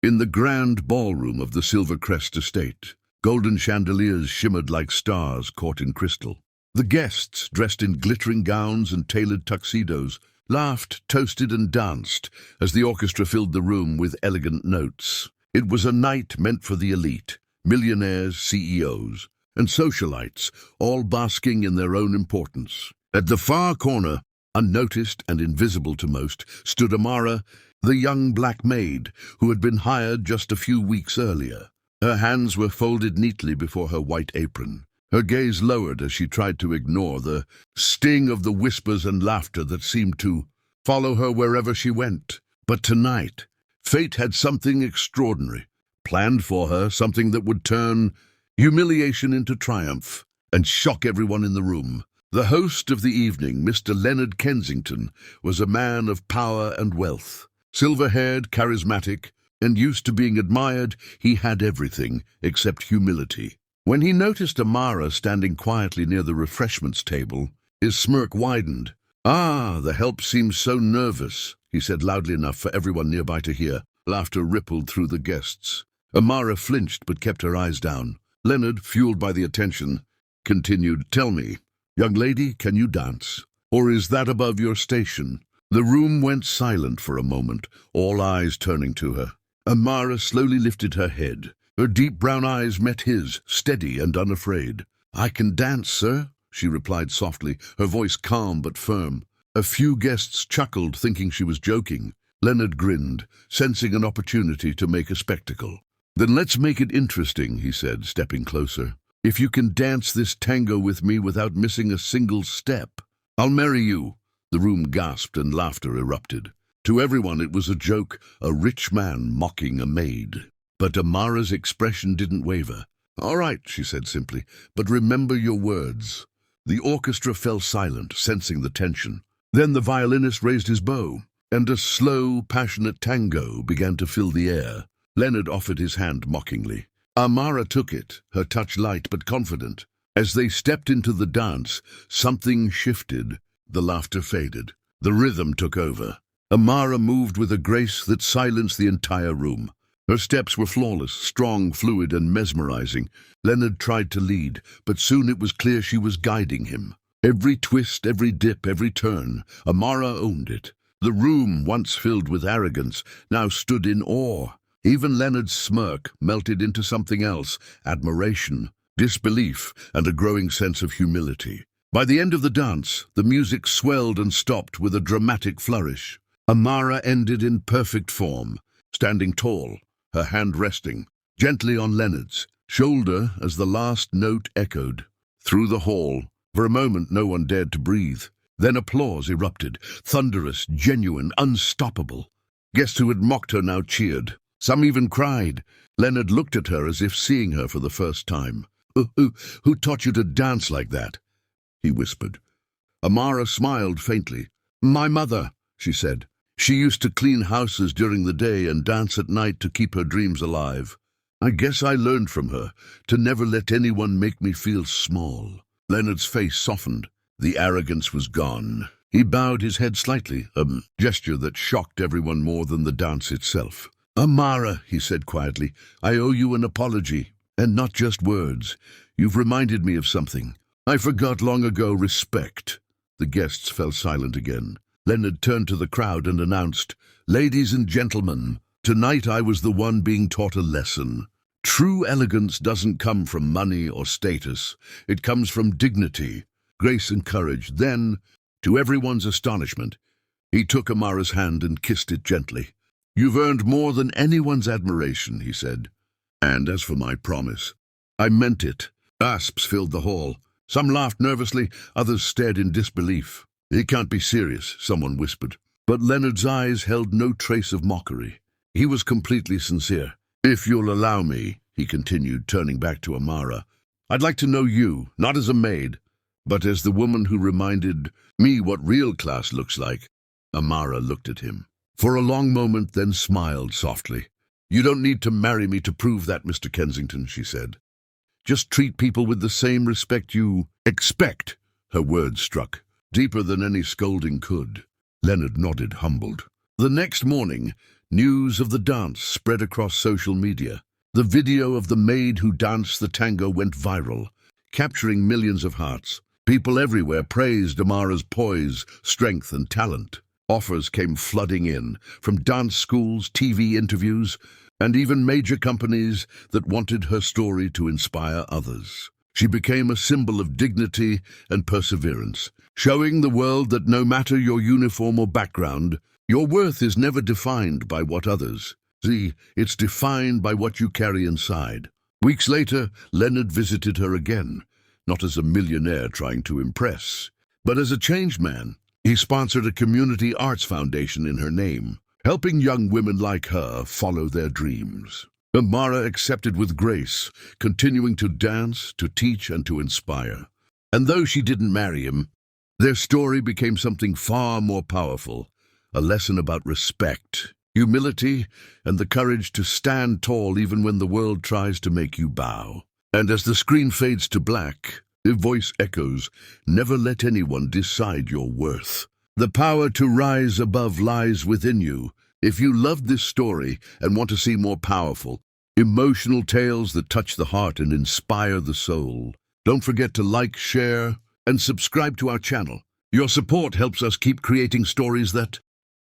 In the grand ballroom of the Silvercrest estate, golden chandeliers shimmered like stars caught in crystal. The guests, dressed in glittering gowns and tailored tuxedos, laughed, toasted, and danced as the orchestra filled the room with elegant notes. It was a night meant for the elite, millionaires, CEOs, and socialites, all basking in their own importance. At the far corner, unnoticed and invisible to most, stood Amara, the young black maid who had been hired just a few weeks earlier. Her hands were folded neatly before her white apron. Her gaze lowered as she tried to ignore the sting of the whispers and laughter that seemed to follow her wherever she went. But tonight, fate had something extraordinary planned for her, something that would turn humiliation into triumph and shock everyone in the room. The host of the evening, Mr. Leonard Kensington, was a man of power and wealth. Silver-haired, charismatic, and used to being admired, he had everything except humility. When he noticed Amara standing quietly near the refreshments table, his smirk widened. "Ah, the help seems so nervous," he said loudly enough for everyone nearby to hear. Laughter rippled through the guests. Amara flinched but kept her eyes down. Leonard, fueled by the attention, continued, "Tell me, young lady, can you dance? Or is that above your station?" The room went silent for a moment, all eyes turning to her. Amara slowly lifted her head. Her deep brown eyes met his, steady and unafraid. "I can dance, sir," she replied softly, her voice calm but firm. A few guests chuckled, thinking she was joking. Leonard grinned, sensing an opportunity to make a spectacle. "Then let's make it interesting," he said, stepping closer. "If you can dance this tango with me without missing a single step, I'll marry you." The room gasped and laughter erupted. To everyone it was a joke, a rich man mocking a maid. But Amara's expression didn't waver. "All right," she said simply, "but remember your words." The orchestra fell silent, sensing the tension. Then the violinist raised his bow, and a slow, passionate tango began to fill the air. Leonard offered his hand mockingly. Amara took it, her touch light but confident. As they stepped into the dance, something shifted. The laughter faded. The rhythm took over. Amara moved with a grace that silenced the entire room. Her steps were flawless, strong, fluid, and mesmerizing. Leonard tried to lead, but soon it was clear she was guiding him. Every twist, every dip, every turn, Amara owned it. The room, once filled with arrogance, now stood in awe. Even Leonard's smirk melted into something else, admiration, disbelief, and a growing sense of humility. By the end of the dance, the music swelled and stopped with a dramatic flourish. Amara ended in perfect form, standing tall, her hand resting gently on Leonard's shoulder as the last note echoed through the hall. For a moment, no one dared to breathe. Then applause erupted, thunderous, genuine, unstoppable. Guests who had mocked her now cheered. Some even cried. Leonard looked at her as if seeing her for the first time. Who taught you to dance like that?" he whispered. Amara smiled faintly. "My mother," she said. "She used to clean houses during the day and dance at night to keep her dreams alive. I guess I learned from her to never let anyone make me feel small." Leonard's face softened. The arrogance was gone. He bowed his head slightly, a gesture that shocked everyone more than the dance itself. "Amara," he said quietly, "I owe you an apology, and not just words. You've reminded me of something I forgot long ago: respect." The guests fell silent again. Leonard turned to the crowd and announced, "Ladies and gentlemen, tonight I was the one being taught a lesson. True elegance doesn't come from money or status. It comes from dignity, grace, and courage." Then, to everyone's astonishment, he took Amara's hand and kissed it gently. "You've earned more than anyone's admiration," he said. "And as for my promise, I meant it." Gasps filled the hall. Some laughed nervously, others stared in disbelief. "He can't be serious," someone whispered. But Leonard's eyes held no trace of mockery. He was completely sincere. "If you'll allow me," he continued, turning back to Amara, "I'd like to know you, not as a maid, but as the woman who reminded me what real class looks like." Amara looked at him for a long moment, then smiled softly. "You don't need to marry me to prove that, Mr. Kensington," she said. "Just treat people with the same respect you expect." Her words struck deeper than any scolding could. Leonard nodded, humbled. The next morning, News of the dance spread across social media. The video of the maid who danced the tango went viral, capturing millions of hearts. People everywhere praised Amara's poise, strength, and talent. Offers came flooding in, from dance schools, TV interviews, and even major companies that wanted her story to inspire others. She became a symbol of dignity and perseverance, showing the world that no matter your uniform or background, your worth is never defined by what others see, it's defined by what you carry inside. Weeks later, Leonard visited her again, not as a millionaire trying to impress, but as a changed man. He sponsored a community arts foundation in her name, helping young women like her follow their dreams. Amara accepted with grace, continuing to dance, to teach, and to inspire. And though she didn't marry him, their story became something far more powerful, a lesson about respect, humility, and the courage to stand tall even when the world tries to make you bow. And as the screen fades to black, the voice echoes, "Never let anyone decide your worth. The power to rise above lies within you." If you loved this story and want to see more powerful, emotional tales that touch the heart and inspire the soul, don't forget to like, share, and subscribe to our channel. Your support helps us keep creating stories that